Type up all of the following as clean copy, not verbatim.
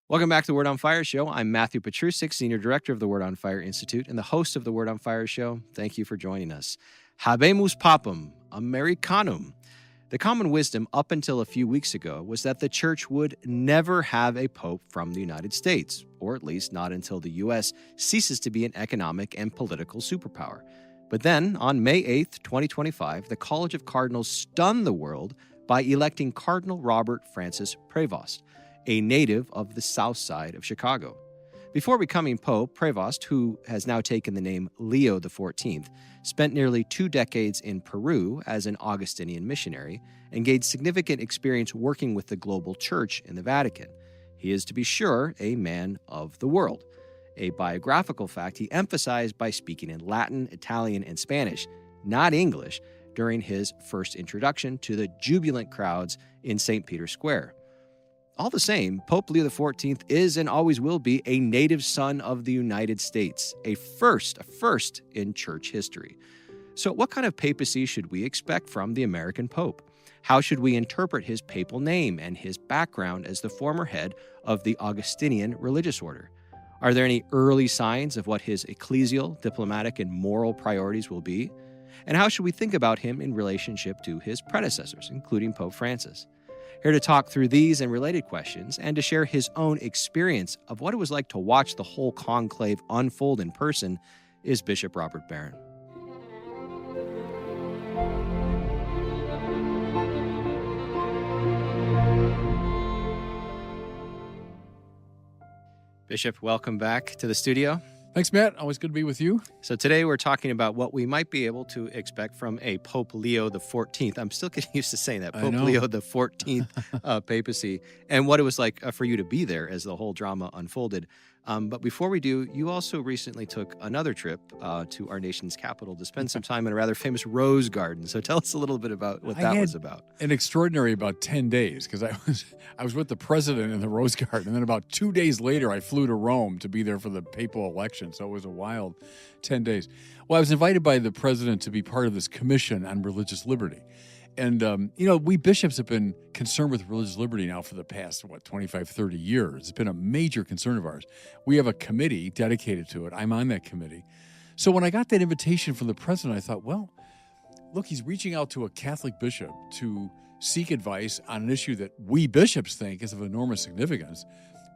Welcome back to the Word on Fire Show. I'm Matthew Petrusek, Senior Director of the Word on Fire Institute and the host of the Word on Fire Show. Thank you for joining us. Habemus Papam Americanum. The common wisdom up until a few weeks ago was that the Church would never have a pope from the United States, or at least not until the U.S. ceases to be an economic and political superpower. But then, on May 8th, 2025, the College of Cardinals stunned the world by electing Cardinal Robert Francis Prevost, a native of the south side of Chicago. Before becoming Pope, Prevost, who has now taken the name Leo XIV, spent nearly 2 decades in Peru as an Augustinian missionary and gained significant experience working with the global church in the Vatican. He is, to be sure, a man of the world. A biographical fact he emphasized by speaking in Latin, Italian, and Spanish, not English, during his first introduction to the jubilant crowds in St. Peter's Square. All the same, Pope Leo XIV is and always will be a native son of the United States, a first in church history. So what kind of papacy should we expect from the American Pope? How should we interpret his papal name and his background as the former head of the Augustinian religious order? Are there any early signs of what his ecclesial, diplomatic, and moral priorities will be? And how should we think about him in relationship to his predecessors, including Pope Francis? Here to talk through these and related questions and to share his own experience of what it was like to watch the whole conclave unfold in person is Bishop Robert Barron. Bishop, welcome back to the studio. Thanks, Matt. Always good to be with you. So today we're talking about what we might be able to expect from a Pope Leo XIV. I'm still getting used to saying that, Pope Leo XIV papacy, and what it was like for you to be there as the whole drama unfolded. But before we do, you also recently took another trip to our nation's capital to spend some time in a rather famous rose garden. So tell us a little bit about what that was about. An extraordinary about 10 days, because I was with the president in the rose garden, and then about 2 days later, I flew to Rome to be there for the papal election. So it was a wild 10 days. Well, I was invited by the president to be part of this commission on religious liberty. And, we bishops have been concerned with religious liberty now for the past, 25, 30 years. It's been a major concern of ours. We have a committee dedicated to it. I'm on that committee. So when I got that invitation from the president, I thought, well, look, he's reaching out to a Catholic bishop to seek advice on an issue that we bishops think is of enormous significance.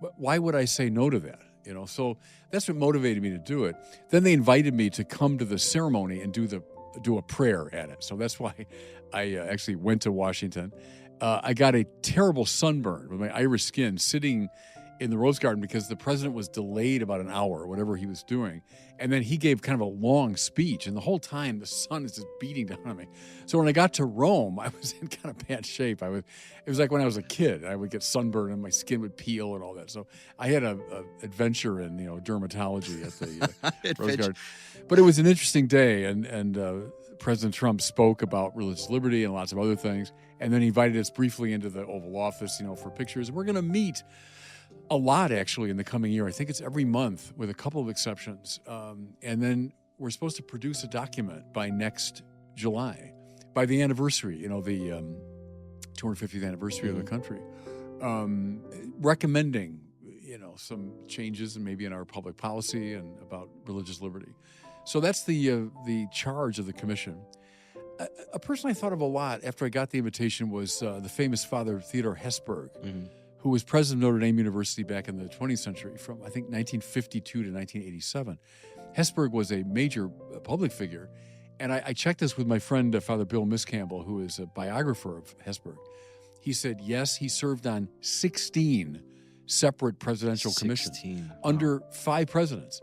But why would I say no to that? So that's what motivated me to do it. Then they invited me to come to the ceremony and do a prayer at it. So that's why I actually went to Washington. I got a terrible sunburn with my Irish skin sitting in the rose garden because the president was delayed about an hour, whatever he was doing. And then he gave kind of a long speech. And the whole time, the sun is just beating down on me. So when I got to Rome, I was in kind of bad shape. It was like when I was a kid. I would get sunburned and my skin would peel and all that. So I had an adventure in dermatology at the rose garden. But it was an interesting day. And President Trump spoke about religious liberty and lots of other things. And then he invited us briefly into the Oval Office, for pictures. And we're going to meet a lot, actually, in the coming year. I think it's every month with a couple of exceptions. And then we're supposed to produce a document by next July, by the anniversary, the 250th anniversary of the country, recommending, some changes and maybe in our public policy and about religious liberty. So that's the charge of the commission. A person I thought of a lot after I got the invitation was the famous Father Theodore Hesburgh, who was president of Notre Dame University back in the 20th century from, I think, 1952 to 1987. Hesburgh was a major public figure, and I checked this with my friend, Father Bill Miscampbell, who is a biographer of Hesburgh. He said, yes, he served on 16 separate presidential commissions under 5 presidents,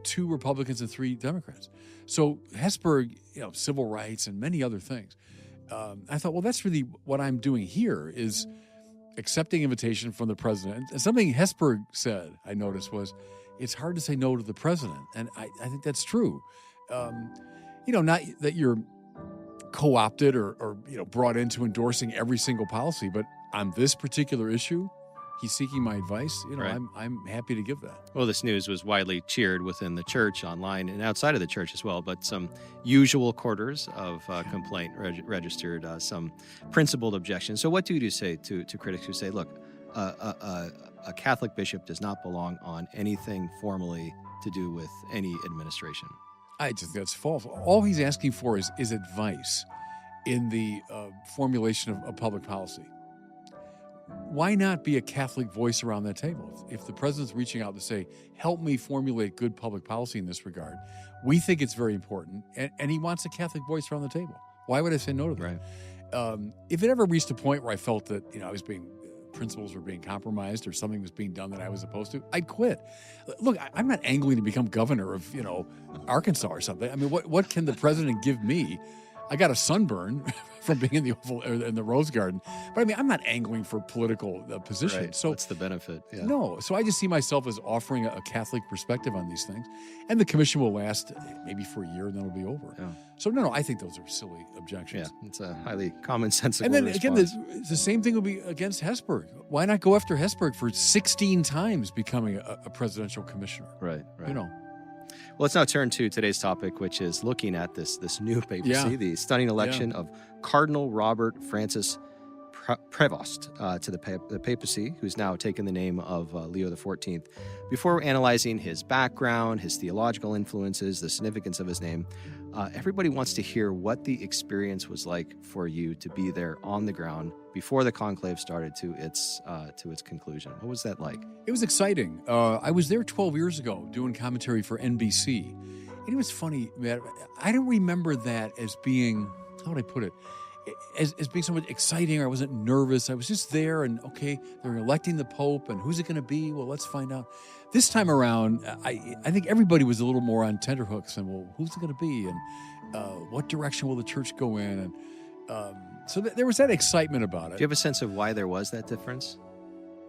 2 Republicans and 3 Democrats. So Hesburgh, civil rights and many other things. I thought, well, that's really what I'm doing here is accepting invitation from the president. And something Hesburgh said, I noticed, was it's hard to say no to the president. And I think that's true. Not that you're co-opted or brought into endorsing every single policy, but on this particular issue, he's seeking my advice. Right. I'm happy to give that. Well, this news was widely cheered within the church, online, and outside of the church as well. But some usual quarters of complaint registered some principled objections. So what do you say to critics who say, look, a Catholic bishop does not belong on anything formally to do with any administration. I just think that's false. All he's asking for is advice in the formulation of public policy. Why not be a Catholic voice around that table? If the president's reaching out to say, help me formulate good public policy in this regard, we think it's very important, and he wants a Catholic voice around the table. Why would I say no to that? Right. If it ever reached a point where I felt that principles were being compromised or something was being done that I was opposed to, I'd quit. Look, I'm not angling to become governor of Arkansas or something. I mean, what can the president give me? I got a sunburn from being in the Oval or in the Rose Garden, but I mean, I'm not angling for political position. Right. So what's the benefit? Yeah. No. So I just see myself as offering a Catholic perspective on these things, and the commission will last maybe for a year, and then it'll be over. Yeah. So no, I think those are silly objections. Yeah, it's a highly commonsensical And then response. again, the same thing will be against Hesburgh. Why not go after Hesburgh for 16 times becoming a presidential commissioner? Right. Well, let's now turn to today's topic, which is looking at this new papacy, the stunning election of Cardinal Robert Francis Prevost to the papacy, who's now taken the name of Leo XIV. Before analyzing his background, his theological influences, the significance of his name, everybody wants to hear what the experience was like for you to be there on the ground before the conclave started to its conclusion. What was that like? It was exciting. I was there 12 years ago doing commentary for NBC. And it was funny, Matt. I don't remember that as being, how would I put it, as being somewhat exciting, or I wasn't nervous. I was just there, and okay, they're electing the Pope, and who's it going to be? Well, let's find out. This time around, I think everybody was a little more on tenterhooks, and well, who's it going to be, and what direction will the church go in? And so there was that excitement about it. Do you have a sense of why there was that difference?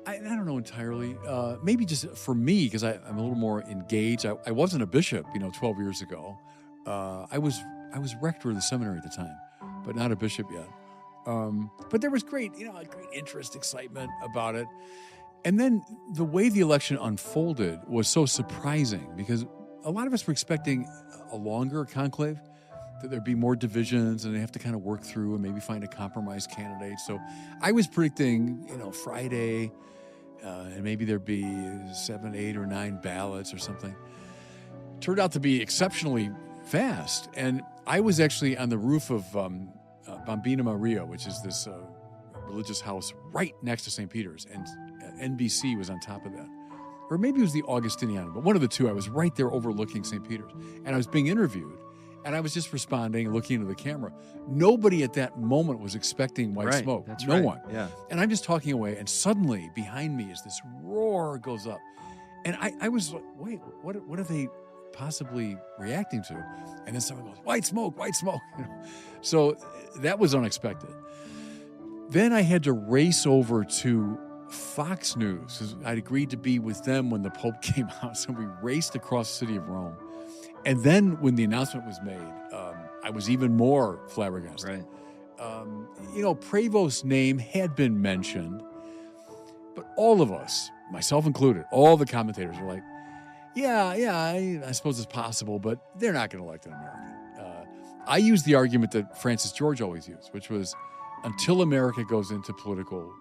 I don't know entirely. Maybe just for me, because I'm a little more engaged. I wasn't a bishop, 12 years ago. I was rector of the seminary at the time, but not a bishop yet. But there was great interest, excitement about it. And then the way the election unfolded was so surprising, because a lot of us were expecting a longer conclave, that there'd be more divisions and they have to kind of work through and maybe find a compromise candidate. So I was predicting, Friday, and maybe there'd be 7, 8, or 9 ballots or something. Turned out to be exceptionally fast. And I was actually on the roof of Bambina Maria, which is this religious house right next to St. Peter's, and NBC was on top of that. Or maybe it was the Augustinian, but one of the two. I was right there overlooking St. Peter's, and I was being interviewed, and I was just responding, looking into the camera. Nobody at that moment was expecting white smoke. That's no right. one. Yeah. And I'm just talking away, and suddenly behind me is this roar goes up. And I was like, wait, what are they possibly reacting to? And then someone goes, white smoke, white smoke. So that was unexpected. Then I had to race over to Fox News, because I'd agreed to be with them when the Pope came out. So we raced across the city of Rome. And then when the announcement was made, I was even more flabbergasted. Right. Prevost's name had been mentioned, but all of us, myself included, all the commentators were like, I suppose it's possible, but they're not going to elect an American. I used the argument that Francis George always used, which was, until America goes into political,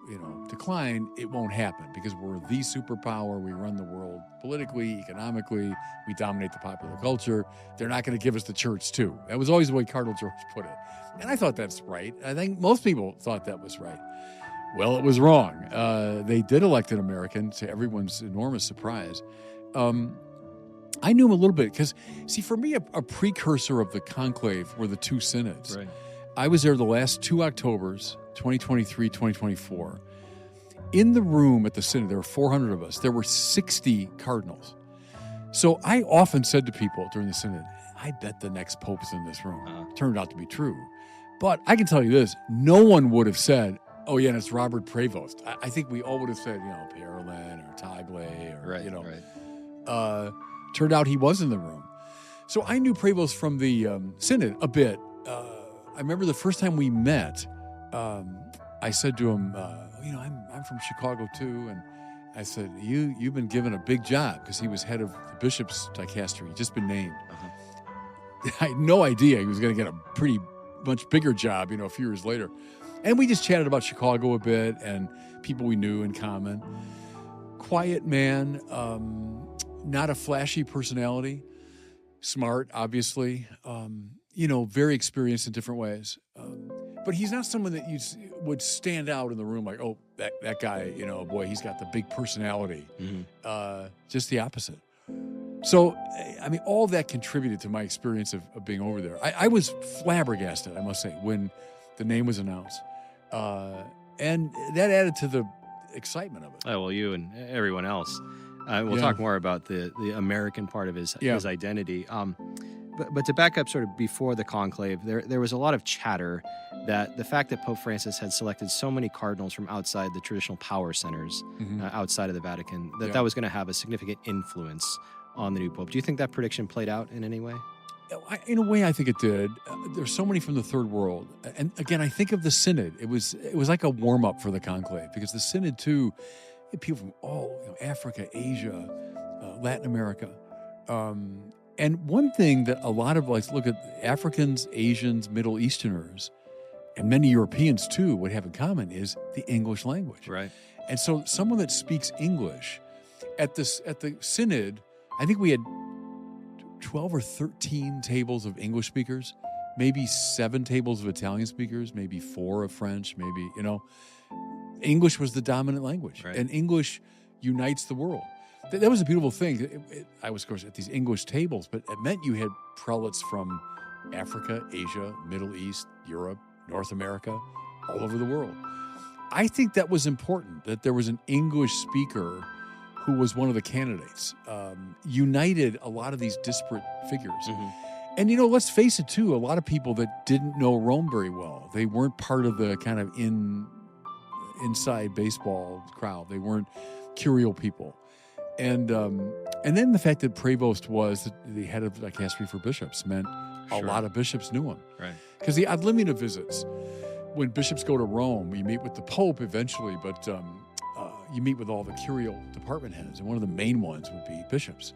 decline, it won't happen, because we're the superpower. We run the world politically, economically. We dominate the popular culture. They're not going to give us the church too. That was always the way Cardinal George put it. And I thought that's right. I think most people thought that was right. Well, it was wrong. They did elect an American, to everyone's enormous surprise. I knew him a little bit because, see, for me, a precursor of the conclave were the two synods. Right. I was there the last 2 Octobers, 2023, 2024. In the room at the synod, there were 400 of us. There were 60 cardinals. So I often said to people during the synod, I bet the next pope is in this room. Turned out to be true. But I can tell you this, no one would have said, oh, yeah, and it's Robert Prevost. I think we all would have said, Parolin or Tagle or, turned out he was in the room. So I knew Prevost from the synod a bit. I remember the first time we met, I said to him, I'm from Chicago too. And I said, you've been given a big job, because he was head of the bishop's dicastery. He'd just been named. I had no idea he was going to get a pretty much bigger job, a few years later. And we just chatted about Chicago a bit and people we knew in common. Quiet man, not a flashy personality, smart, obviously, very experienced in different ways. But he's not someone that you would stand out in the room like, oh, that guy, boy, he's got the big personality. Just the opposite. So, all that contributed to my experience of being over there. I was flabbergasted, I must say, when the name was announced. And that added to the excitement of it. Oh, well, you and everyone else. We'll talk more about the American part of his identity. But to back up sort of before the conclave, there was a lot of chatter that the fact that Pope Francis had selected so many cardinals from outside the traditional power centers, outside of the Vatican, that was going to have a significant influence on the new pope. Do you think that prediction played out in any way? In a way, I think it did. There's so many from the Third World. And again, I think of the Synod. It was like a warm-up for the conclave, because the Synod, too, people from all, Africa, Asia, Latin America. And one thing that a lot of, look at Africans, Asians, Middle Easterners, and many Europeans, too, would have in common is the English language. Right. And so someone that speaks English, at the Synod, I think we had 12 or 13 tables of English speakers, maybe 7 tables of Italian speakers, maybe 4 of French, maybe, English was the dominant language. Right. And English unites the world. That was a beautiful thing. I was, of course, at these English tables, but it meant you had prelates from Africa, Asia, Middle East, Europe, North America, all over the world. I think that was important, that there was an English speaker who was one of the candidates, united a lot of these disparate figures. And, let's face it, too, a lot of people that didn't know Rome very well, they weren't part of the kind of inside baseball crowd. They weren't curial people. And then the fact that Prevost was the head of the dicastery for bishops meant a lot of bishops knew him. Right. Because the ad limina visits, when bishops go to Rome, you meet with the Pope eventually, but you meet with all the curial department heads, and one of the main ones would be bishops.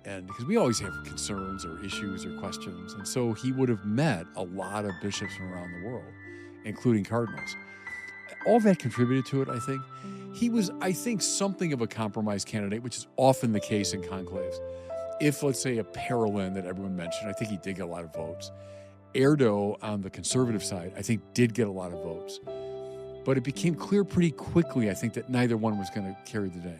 And because we always have concerns or issues or questions. And so he would have met a lot of bishops from around the world, including cardinals. All that contributed to it, I think. He was, I think, something of a compromise candidate, which is often the case in conclaves. If, let's say, a Parolin that everyone mentioned, I think he did get a lot of votes. Erdo, on the conservative side, I think did get a lot of votes. But it became clear pretty quickly, I think, that neither one was going to carry the day.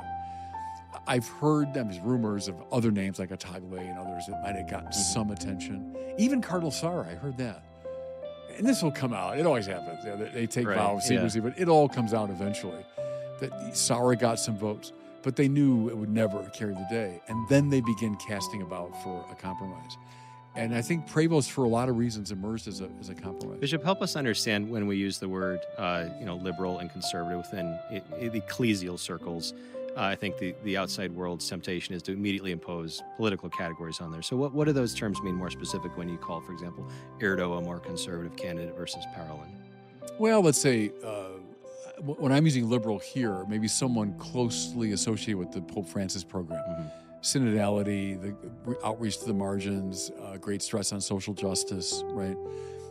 I've heard there's rumors of other names like Tagle and others that might have gotten some attention. Even Cardinal Sarah, I heard that. And this will come out. It always happens. They take vows secrecy, but it all comes out eventually. That Sarah got some votes, but they knew it would never carry the day. And then they begin casting about for a compromise. And I think Prevost, for a lot of reasons, emerged as a compromise. Bishop, help us understand when we use the word, liberal and conservative within the ecclesial circles. I think the outside world's temptation is to immediately impose political categories on there. So what do those terms mean more specific when you call, for example, Erdo a more conservative candidate versus Parolin? Well, let's say when I'm using liberal here, maybe someone closely associated with the Pope Francis program. Synodality, the outreach to the margins, great stress on social justice, right?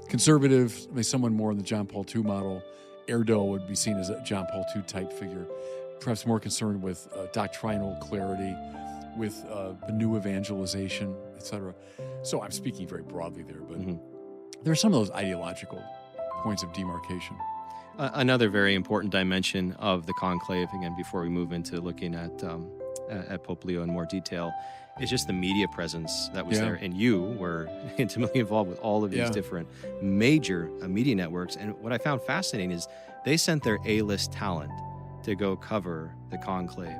Conservative, maybe someone more in the John Paul II model. Erdo would be seen as a John Paul II type figure, perhaps more concerned with doctrinal clarity, with the new evangelization, etc. So I'm speaking very broadly there, but there are some of those ideological points of demarcation. Another very important dimension of the conclave, again, before we move into looking at Pope Leo in more detail, is just the media presence that was there. And you were intimately involved with all of these different major media networks. And what I found fascinating is they sent their A-list talent to go cover the conclave.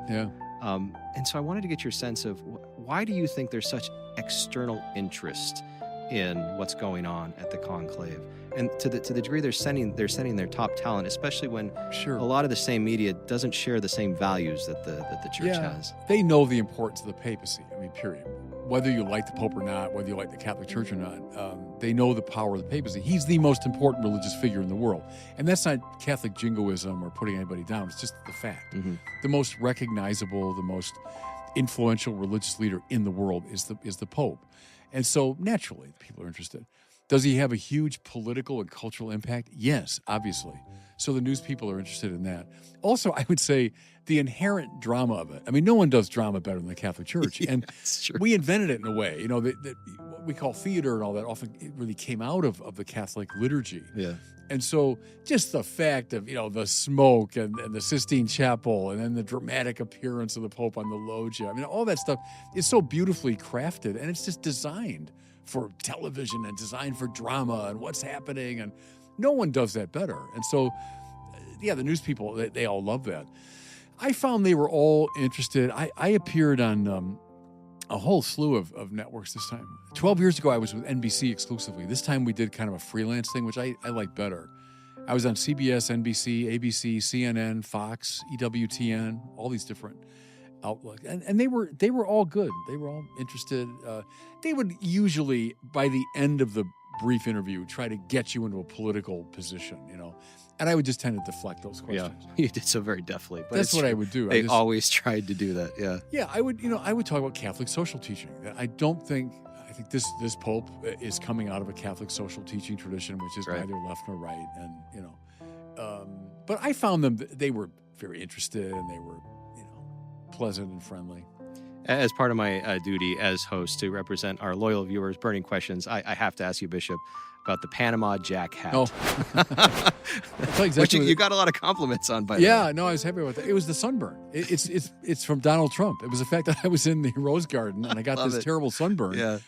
And so I wanted to get your sense of why do you think there's such external interest in what's going on at the conclave? And to the degree they're sending their top talent, especially when a lot of the same media doesn't share the same values that the church has. They know the importance of the papacy, period. Whether you like the Pope or not, whether you like the Catholic Church or not, they know the power of the papacy. He's the most important religious figure in the world. And that's not Catholic jingoism or putting anybody down. It's just the fact. The most recognizable, the most influential religious leader in the world is the Pope. And so naturally, people are interested. Does he have a huge political and cultural impact? Yes, obviously. So the news people are interested in that. Also, I would say the inherent drama of it. I mean, no one does drama better than the Catholic Church. Yeah, And that's true. we invented it in a way. That what we call theater and all that often it really came out of the Catholic liturgy. Yeah. And so just the fact of, the smoke and the Sistine Chapel and then the dramatic appearance of the Pope on the loggia. I mean, all that stuff is so beautifully crafted, and it's just designed for television and designed for drama and what's happening. And no one does that better. And so, the news people, they all love that. I found they were all interested. I appeared on a whole slew of networks this time. 12 years ago, I was with NBC exclusively. This time we did kind of a freelance thing, which I like better. I was on CBS, NBC, ABC, CNN, Fox, EWTN, all these different outlooks. And they were all good. They were all interested. They would usually, by the end of the brief interview, try to get you into a political position, And I would just tend to deflect those questions. Yeah, you did so very deftly. But That's what I would do. They always tried to do that. Yeah. Yeah, I would talk about Catholic social teaching. I think this Pope is coming out of a Catholic social teaching tradition, which is Right. neither left nor right. And, but I found they were very interested and they were, pleasant and friendly. As part of my duty as host to represent our loyal viewers, burning questions, I have to ask you, Bishop, about the Panama Jack hat. Oh. Which you got a lot of compliments on, by the way. Yeah, no, I was happy about that. It was the sunburn. It's from Donald Trump. It was the fact that I was in the Rose Garden and I got this terrible sunburn. Yeah.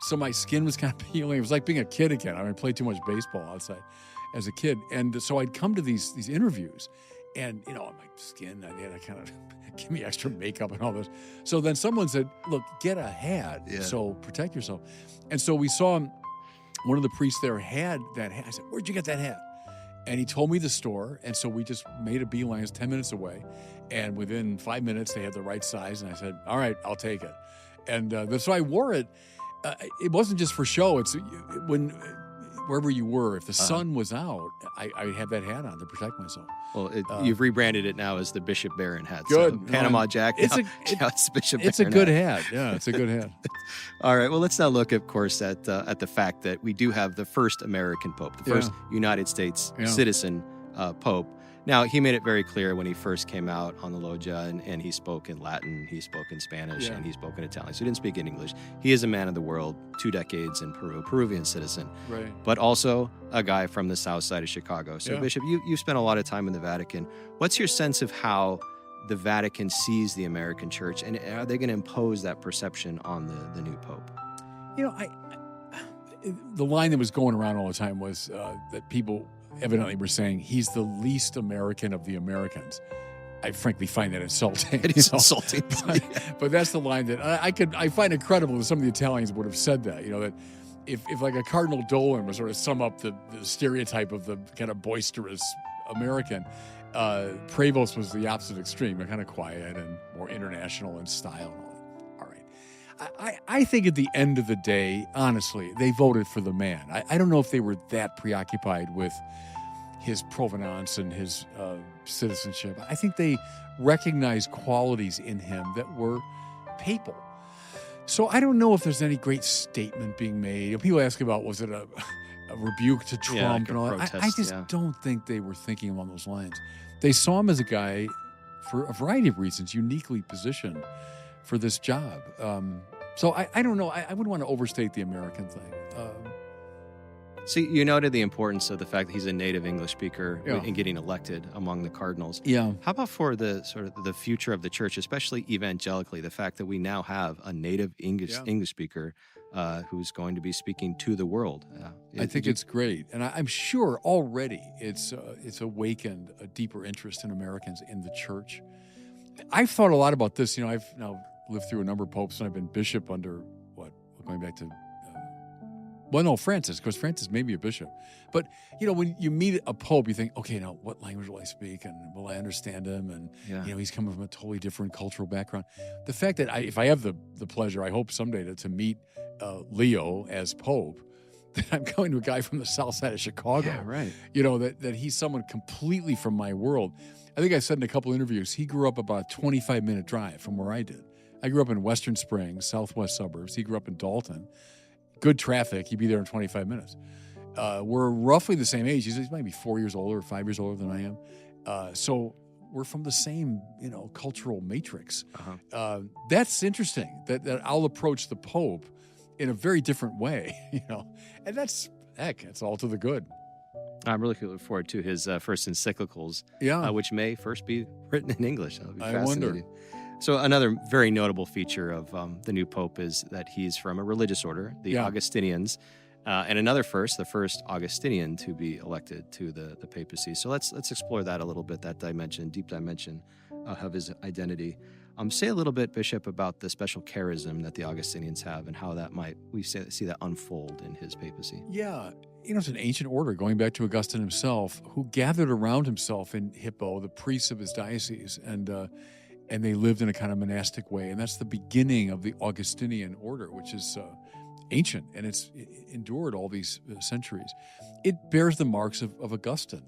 So my skin was kind of peeling. It was like being a kid again. I played too much baseball outside as a kid. And so I'd come to these interviews and, my skin, I had to kind of give me extra makeup and all this. So then someone said, look, get a hat. Yeah. So protect yourself. And so we saw him. One of the priests there had that hat. I said, where'd you get that hat? And he told me the store. And so we just made a beeline. It was 10 minutes away. And within 5 minutes, they had the right size. And I said, all right, I'll take it. And so I wore it. It wasn't just for show. It's wherever you were, if the sun was out, I had that hat on to protect myself. Well, you've rebranded it now as the Bishop Barron hat. Good. So Panama Jack. It's it's Bishop It's a Barron good hat. Yeah, it's a good hat. All right. Well, let's now look, of course, at the fact that we do have the first American Pope, the first United States citizen Pope. Now, he made it very clear when he first came out on the loggia, and he spoke in Latin, he spoke in Spanish, and he spoke in Italian. So he didn't speak in English. He is a man of the world, 2 decades in Peru, Peruvian citizen, Right. but also a guy from the south side of Chicago. So, Bishop, you spent a lot of time in the Vatican. What's your sense of how the Vatican sees the American church, and are they going to impose that perception on the new Pope? The line that was going around all the time was that people evidently were saying he's the least American of the Americans. I frankly find that insulting. It is insulting. But that's the line that I find it credible that some of the Italians would have said that, that if like a Cardinal Dolan was sort of sum up the stereotype of the kind of boisterous American, Prevost was the opposite extreme, kind of quiet and more international in style and all that. All right. I think at the end of the day, honestly, they voted for the man. I don't know if they were that preoccupied with his provenance and his citizenship. I think they recognized qualities in him that were papal. So I don't know if there's any great statement being made. People ask about, was it a rebuke to Trump and all that? I just don't think they were thinking along those lines. They saw him as a guy, for a variety of reasons, uniquely positioned for this job. So I don't know. I wouldn't want to overstate the American thing. So you noted the importance of the fact that he's a native English speaker in getting elected among the cardinals. Yeah. How about for the sort of the future of the church, especially evangelically, the fact that we now have a native English speaker who's going to be speaking to the world? I think it's great, and I'm sure already it's awakened a deeper interest in Americans in the church. I've thought a lot about this. I've now lived through a number of popes, and I've been bishop under going back to. Francis. Of course, Francis may be a bishop. But, when you meet a pope, you think, okay, now what language will I speak? And will I understand him? And, he's coming from a totally different cultural background. The fact that if I have the pleasure, I hope someday to meet Leo as pope, that I'm going to a guy from the south side of Chicago. Yeah, right. That he's someone completely from my world. I think I said in a couple interviews, he grew up about a 25-minute drive from where I did. I grew up in Western Springs, southwest suburbs. He grew up in Dalton. good traffic, he'd be there in 25 minutes. We're roughly the same age. He's maybe 4 years older or 5 years older than I am. So we're from the same, cultural matrix. That's interesting that I'll approach the Pope in a very different way, and that's all to the good. I'm really looking forward to his first encyclicals, which may first be written in English. That'll be fascinating. I wonder. So another very notable feature of the new Pope is that he's from a religious order, the Augustinians, and another the first Augustinian to be elected to the papacy. So let's explore that a little bit, that deep dimension of his identity. Say a little bit, Bishop, about the special charism that the Augustinians have and how we see that unfold in his papacy. Yeah. It's an ancient order going back to Augustine himself, who gathered around himself in Hippo, the priests of his diocese, and they lived in a kind of monastic way. And that's the beginning of the Augustinian order, which is ancient, and it's endured all these centuries. It bears the marks of Augustine,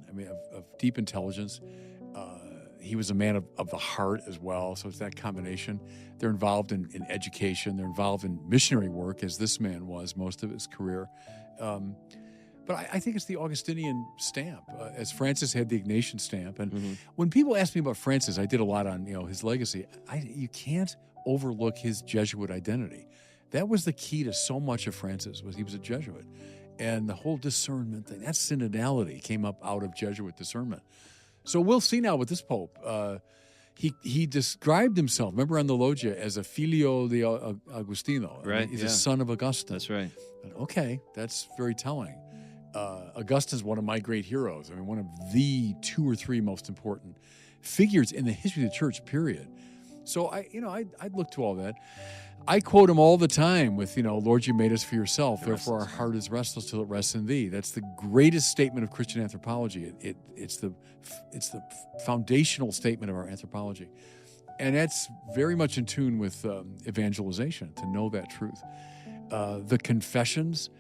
of deep intelligence. He was a man of the heart as well, so it's that combination. They're involved in education. They're involved in missionary work, as this man was most of his career. But I think it's the Augustinian stamp, as Francis had the Ignatian stamp. And when people ask me about Francis, I did a lot on his legacy. You can't overlook his Jesuit identity. That was the key to so much of Francis, was he was a Jesuit. And the whole discernment thing, that synodality came up out of Jesuit discernment. So we'll see now with this Pope. He described himself, remember on the Loggia, as a filio di Agostino. Right. He's a son of Augustine. That's right. Okay, that's very telling. Augustine's one of my great heroes. One of the 2 or 3 most important figures in the history of the church, period. So I'd look to all that. I quote him all the time with, Lord, you made us for yourself, therefore our heart is restless till it rests in thee. That's the greatest statement of Christian anthropology. It's the foundational statement of our anthropology. And that's very much in tune with evangelization, to know that truth. The confessions,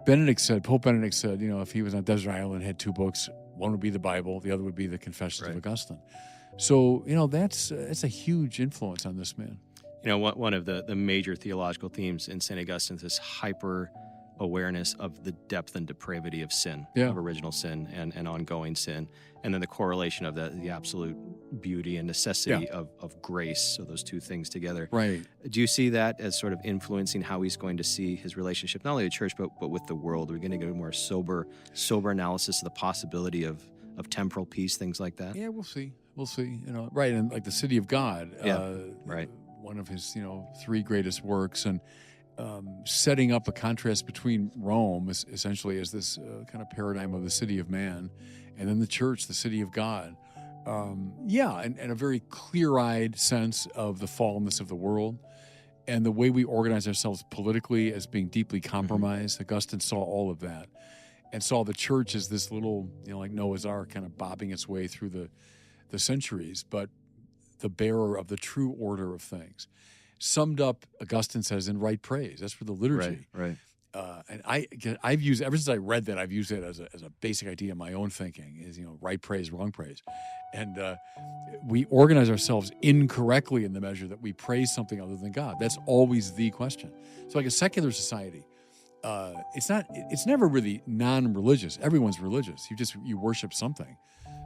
Pope Benedict said, if he was on a desert island and had 2 books, one would be the Bible, the other would be the Confessions of Augustine. So, that's a huge influence on this man. One of the major theological themes in St. Augustine is this hyper awareness of the depth and depravity of sin, of original sin and ongoing sin, and then the correlation of the absolute beauty and necessity of grace, so those 2 things together. Right. Do you see that as sort of influencing how he's going to see his relationship, not only with the church, but with the world? We're going to get a more sober analysis of the possibility of temporal peace, things like that? Yeah, we'll see. Right, and like the City of God. Right. One of his, 3 greatest works, and setting up a contrast between Rome, essentially, as this kind of paradigm of the city of man, and then the church, the city of God. And a very clear-eyed sense of the fallenness of the world and the way we organize ourselves politically as being deeply compromised. Augustine saw all of that and saw the church as this little, like Noah's Ark, kind of bobbing its way through the centuries, but the bearer of the true order of things. Summed up, Augustine says, in right praise. That's for the liturgy. Right. And I've used, ever since I read that, I've used it as a basic idea in my own thinking, is, right praise, wrong praise. And we organize ourselves incorrectly in the measure that we praise something other than God. That's always the question. So like a secular society, it's never really non-religious. Everyone's religious. You worship something.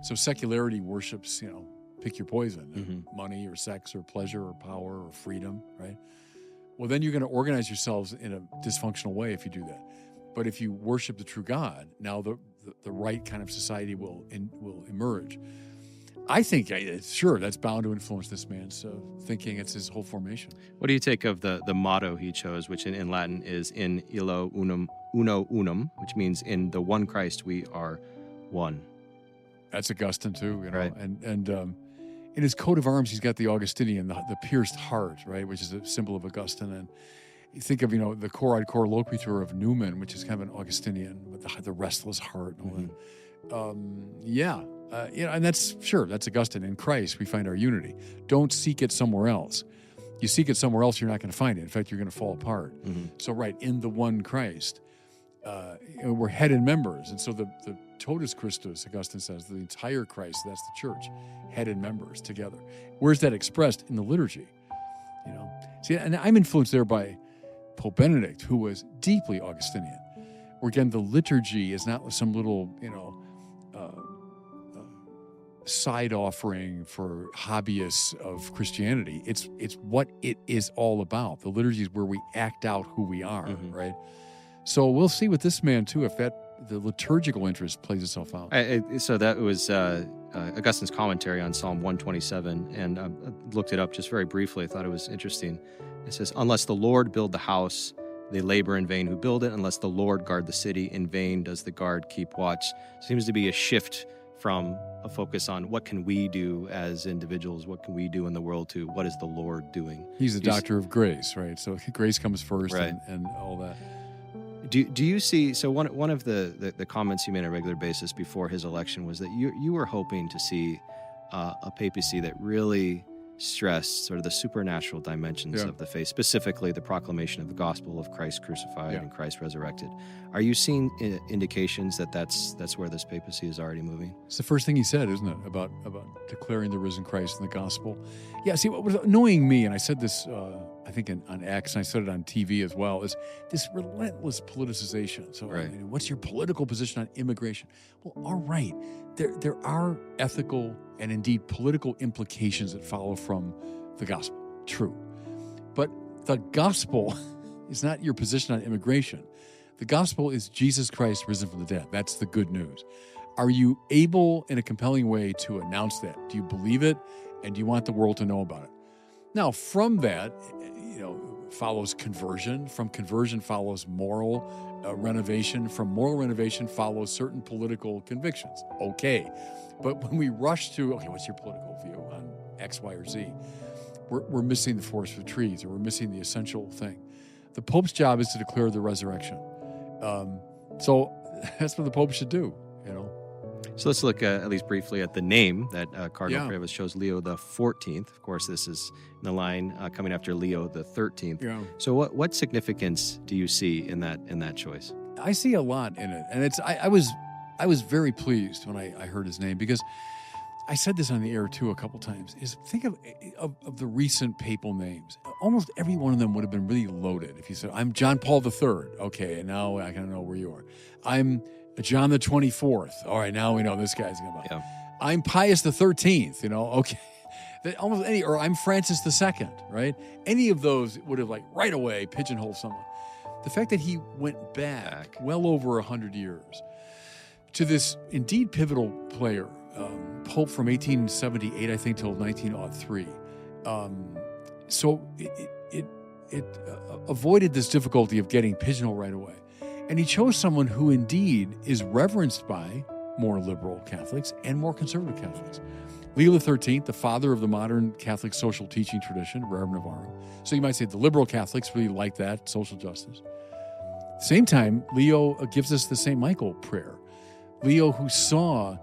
So secularity worships, pick your poison, money or sex or pleasure or power or freedom, right? Well, then you're going to organize yourselves in a dysfunctional way if you do that. But if you worship the true God, now the right kind of society will emerge. I think, sure, that's bound to influence this man's thinking. It's his whole formation. What do you take of the motto he chose, which in Latin is in illo uno unum, which means in the one Christ we are one? That's Augustine too, Right. And in his coat of arms, he's got the Augustinian, the pierced heart, right, which is a symbol of Augustine. And you think of, the cor ad cor loquitur of Newman, which is kind of an Augustinian with the restless heart. And all that. And that's Augustine. In Christ, we find our unity. Don't seek it somewhere else. You seek it somewhere else, you're not going to find it. In fact, you're going to fall apart. So, right, in the one Christ, we're head and members. And so the totus Christus, Augustine says, the entire Christ, that's the church, head and members together. Where's that expressed? In the liturgy. See, and I'm influenced there by Pope Benedict, who was deeply Augustinian. Where again, the liturgy is not some little, side offering for hobbyists of Christianity. It's what it is all about. The liturgy is where we act out who we are, right? So we'll see with this man too if the liturgical interest plays itself out. So that was Augustine's commentary on Psalm 127, and I looked it up just very briefly. I thought it was interesting. It says, "Unless the Lord build the house, they labor in vain who build it. Unless the Lord guard the city, in vain does the guard keep watch." Seems to be a shift from a focus on what can we do as individuals, what can we do in the world, to what is the Lord doing. He's the doctor of grace, right? So grace comes first, right, and all that. Do you see, so one of the comments you made on a regular basis before his election was that you were hoping to see a papacy that really stressed sort of the supernatural dimensions of the faith, specifically the proclamation of the gospel of Christ crucified and Christ resurrected. Are you seeing indications that that's where this papacy is already moving? It's the first thing he said, isn't it, about declaring the risen Christ in the gospel? Yeah, see, what was annoying me, and I said this, I think on X, and I said it on TV as well, is this relentless politicization. So, right. I mean, what's your political position on immigration? Well, all right, there are ethical and indeed political implications that follow from the gospel. True. But the gospel is not your position on immigration. The gospel is Jesus Christ risen from the dead. That's the good news. Are you able in a compelling way to announce that? Do you believe it? And do you want the world to know about it? Now, from that, follows conversion. From conversion follows moral renovation. From moral renovation follows certain political convictions. Okay. But when we rush to, what's your political view on X, Y, or Z? We're missing the forest for the trees, or we're missing the essential thing. The Pope's job is to declare the resurrection. So that's what the Pope should do, So let's look at least briefly at the name that Cardinal Previs chose, Leo XIV. Of course, this is in the line coming after Leo XIII. Yeah. So what significance do you see in that choice? I see a lot in it, and I was very pleased when I heard his name, because I said this on the air too a couple times. Is think of the recent papal names. Almost every one of them would have been really loaded. If you said, "I'm John Paul III," okay, and now I kind of know where you are. I'm John the 24th. All right, now we know this guy's going to. Yeah. I'm Pius the 13th. Okay, almost any, or I'm Francis II. Right? Any of those would have right away pigeonholed someone. The fact that he went back well over 100 years to this indeed pivotal player, Pope from 1878, I think, till 1903. So it avoided this difficulty of getting pigeonholed right away. And he chose someone who indeed is reverenced by more liberal Catholics and more conservative Catholics. Leo XIII, the father of the modern Catholic social teaching tradition, Rerum Novarum. So you might say the liberal Catholics really like that, social justice. At the same time, Leo gives us the St. Michael prayer. Leo, who saw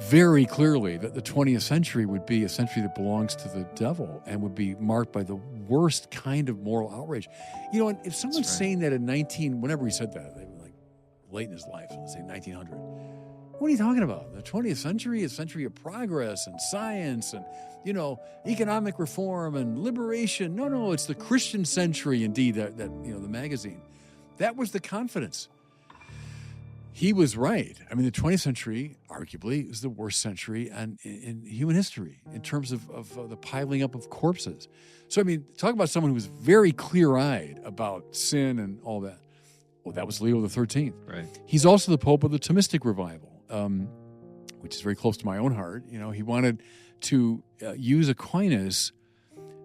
very clearly that the 20th century would be a century that belongs to the devil and would be marked by the worst kind of moral outrage. And if someone's saying that in whenever he said that, they were late in his life, let's say 1900. What are you talking about? The 20th century is a century of progress and science and, economic reform and liberation. No, it's the Christian century, indeed, that the magazine. That was the confidence. He was right. I mean, the 20th century, arguably, is the worst century in human history in terms of the piling up of corpses. So, I mean, talk about someone who was very clear-eyed about sin and all that. Well, that was Leo XIII. Right. He's also the Pope of the Thomistic revival, which is very close to my own heart. He wanted to use Aquinas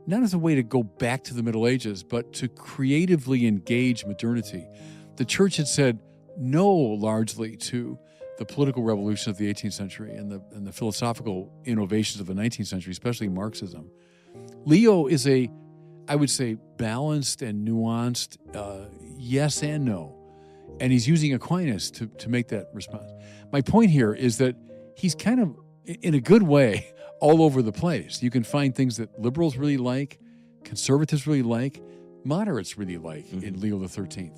not as a way to go back to the Middle Ages, but to creatively engage modernity. The Church had said no largely to the political revolution of the 18th century and the philosophical innovations of the 19th century, especially Marxism. Leo is I would say, balanced and nuanced yes and no. And he's using Aquinas to make that response. My point here is that he's kind of, in a good way, all over the place. You can find things that liberals really like, conservatives really like, moderates really like in Leo XIII.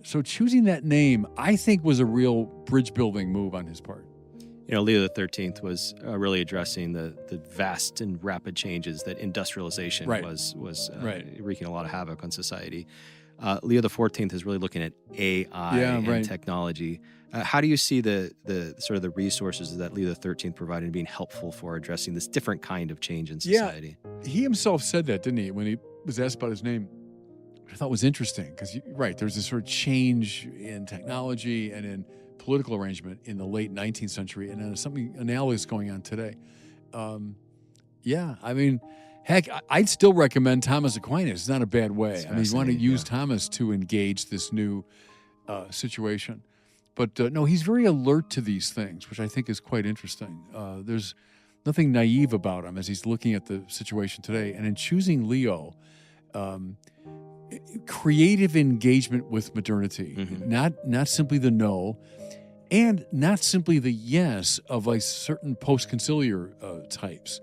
So choosing that name, I think, was a real bridge-building move on his part. Leo XIII was really addressing the vast and rapid changes that industrialization was wreaking a lot of havoc on society. Leo XIV is really looking at AI and technology. How do you see the sort of the resources that Leo XIII provided being helpful for addressing this different kind of change in society? Yeah, he himself said that, didn't he, when he was asked about his name? I thought was interesting because, there's this sort of change in technology and in political arrangement in the late 19th century, and then something analogous going on today. Heck, I'd still recommend Thomas Aquinas. It's not a bad way. You want to use Thomas to engage this new situation. But no, he's very alert to these things, which I think is quite interesting. There's nothing naive about him as he's looking at the situation today. And in choosing Leo, creative engagement with modernity, not simply the no, and not simply the yes of like certain post-conciliar types.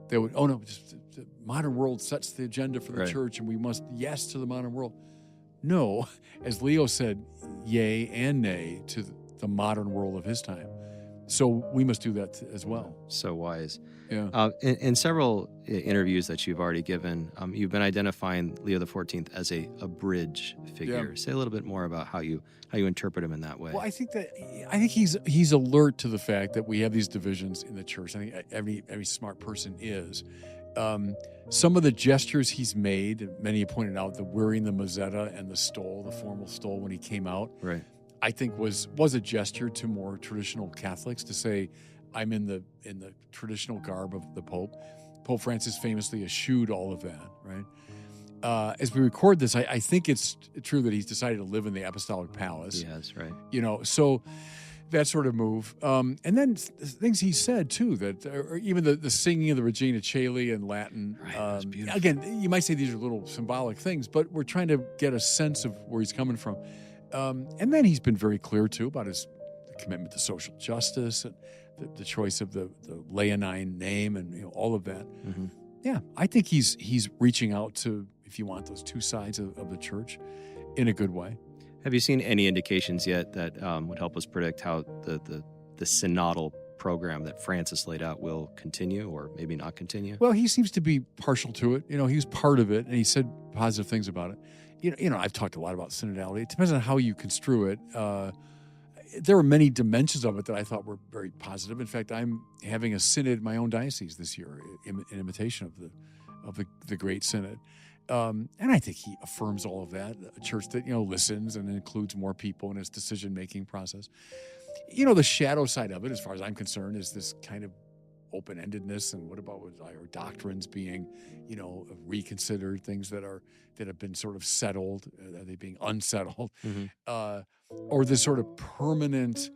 They would, the modern world sets the agenda for the church, and we must yes to the modern world. No, as Leo said, yea and nay to the modern world of his time. So we must do that as well. So wise. Yeah. In several interviews that you've already given, you've been identifying Leo XIV as a bridge figure. Yeah. Say a little bit more about how you interpret him in that way. Well, I think he's alert to the fact that we have these divisions in the church. I think every smart person is. Some of the gestures he's made, many have pointed out, the wearing the mozzetta and the stole, the formal stole when he came out, right, I think was a gesture to more traditional Catholics to say, I'm in the traditional garb of the Pope. Pope Francis famously eschewed all of that, right? As we record this, I think it's true that he's decided to live in the apostolic palace. Yes, right. So that sort of move. And then things he said, too, that or even the singing of the Regina Caeli in Latin. Right, beautiful. Again, you might say these are little symbolic things, but we're trying to get a sense of where he's coming from. And then he's been very clear, too, about his commitment to social justice and the choice of the Leonine name and all of that. Mm-hmm. Yeah, I think he's reaching out to, if you want, those two sides of the church in a good way. Have you seen any indications yet that would help us predict how the synodal program that Francis laid out will continue or maybe not continue? Well, he seems to be partial to it. He was part of it, and he said positive things about it. I've talked a lot about synodality. It depends on how you construe it. There were many dimensions of it that I thought were very positive. In fact, I'm having a synod in my own diocese this year in imitation of the Great Synod. And I think he affirms all of that. A church that, listens and includes more people in its decision-making process. The shadow side of it, as far as I'm concerned, is this kind of open-endedness. And what about our doctrines being, reconsidered, things that have been sort of settled? Are they being unsettled? Mm-hmm. Or this sort of permanent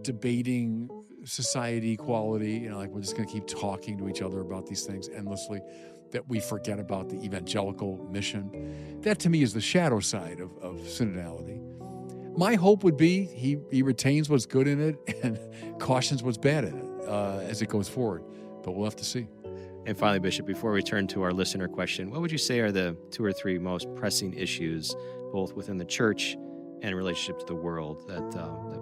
debating society equality, like we're just going to keep talking to each other about these things endlessly, that we forget about the evangelical mission. That, to me, is the shadow side of synodality. My hope would be he retains what's good in it and cautions what's bad in it as it goes forward. But we'll have to see. And finally, Bishop, before we turn to our listener question, what would you say are the 2 or 3 most pressing issues, both within the church and in relationship to the world, that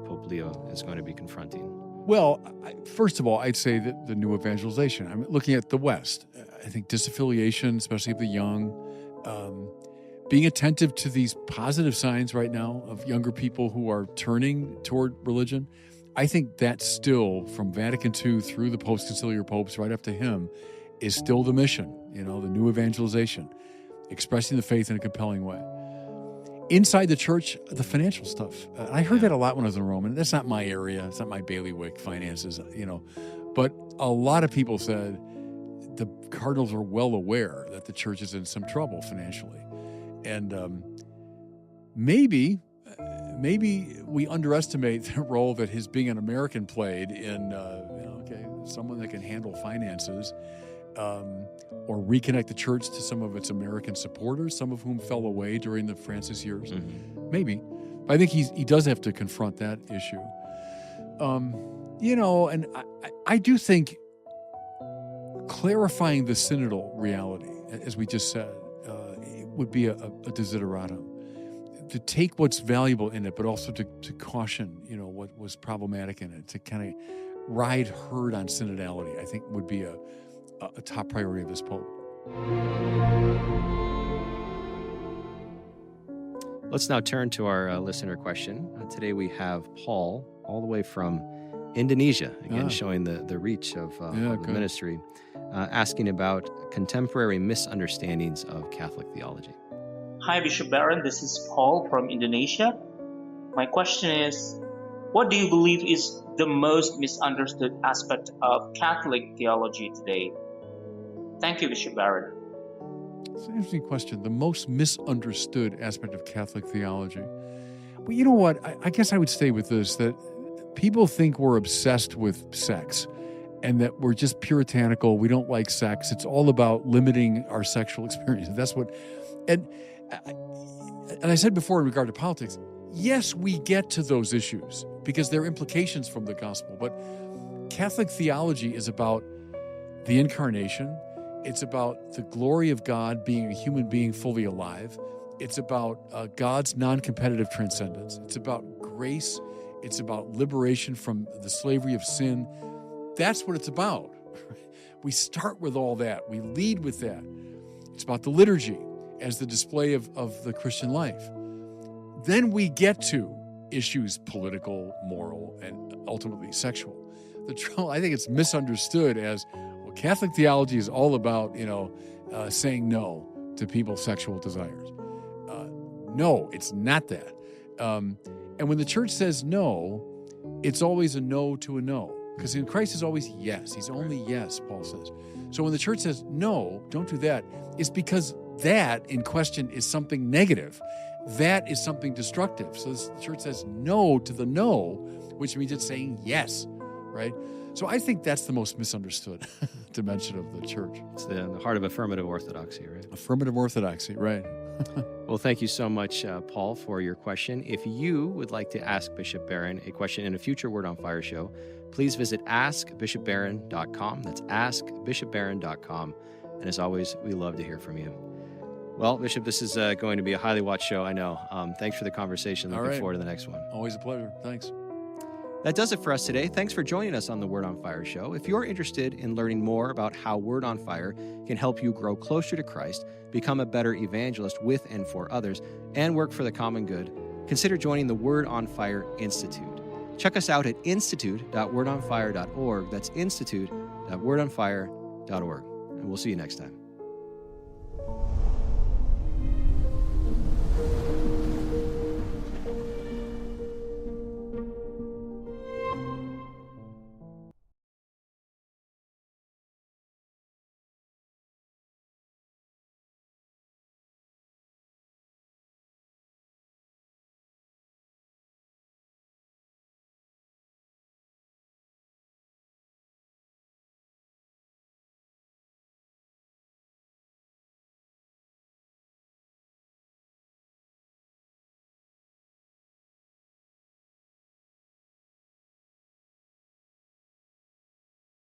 Pope Leo is going to be confronting? Well, first of all, I'd say that the new evangelization. I'm looking at the West. I think disaffiliation, especially of the young, being attentive to these positive signs right now of younger people who are turning toward religion. I think that's still, from Vatican II through the post-conciliar popes right up to him, is still the mission, the new evangelization, expressing the faith in a compelling way. Inside the church, the financial stuff. I heard that a lot when I was in Rome, and that's not my area. It's not my bailiwick, finances, But a lot of people said the cardinals are well aware that the church is in some trouble financially. And maybe we underestimate the role that his being an American played in, someone that can handle finances, or reconnect the church to some of its American supporters, some of whom fell away during the Francis years. Mm-hmm. Maybe. But I think he does have to confront that issue. And I do think clarifying the synodal reality, as we just said, would be a desideratum. To take what's valuable in it, but also to caution, what was problematic in it, to kind of ride herd on synodality, I think would be a top priority of this Pope. Let's now turn to our listener question. Today we have Paul, all the way from Indonesia, again showing the reach of the ministry, asking about contemporary misunderstandings of Catholic theology. Hi, Bishop Barron. This is Paul from Indonesia. My question is, what do you believe is the most misunderstood aspect of Catholic theology today? Thank you, Bishop Barron. It's an interesting question. The most misunderstood aspect of Catholic theology. Well, you know what? I guess I would stay with this, that people think we're obsessed with sex and that we're just puritanical. We don't like sex. It's all about limiting our sexual experience. That's what, and I said before in regard to politics, yes, we get to those issues because they're implications from the gospel. But Catholic theology is about the incarnation. It's about the glory of God being a human being fully alive. It's about God's non-competitive transcendence. It's about grace. It's about liberation from the slavery of sin. That's what it's about. We start with all that. We lead with that. It's about the liturgy as the display of the Christian life. Then we get to issues political, moral, and ultimately sexual. The trouble, I think it's misunderstood as, well, Catholic theology is all about, saying no to people's sexual desires. No, it's not that. And when the church says no, it's always a no to a no. Because in Christ is always yes. He's only yes, Paul says. So when the church says no, don't do that, it's because that in question is something negative. That is something destructive. So the church says no to the no, which means it's saying yes, right? So I think that's the most misunderstood dimension of the church. It's the heart of affirmative orthodoxy, right? Affirmative orthodoxy, right. Well, thank you so much, Paul, for your question. If you would like to ask Bishop Barron a question in a future Word on Fire show, please visit askbishopbarron.com. That's askbishopbarron.com. And as always, we love to hear from you. Well, Bishop, this is going to be a highly watched show, I know. Thanks for the conversation. Looking forward to the next one. Always a pleasure. Thanks. That does it for us today. Thanks for joining us on the Word on Fire show. If you're interested in learning more about how Word on Fire can help you grow closer to Christ, become a better evangelist with and for others, and work for the common good, consider joining the Word on Fire Institute. Check us out at institute.wordonfire.org. That's institute.wordonfire.org. And we'll see you next time.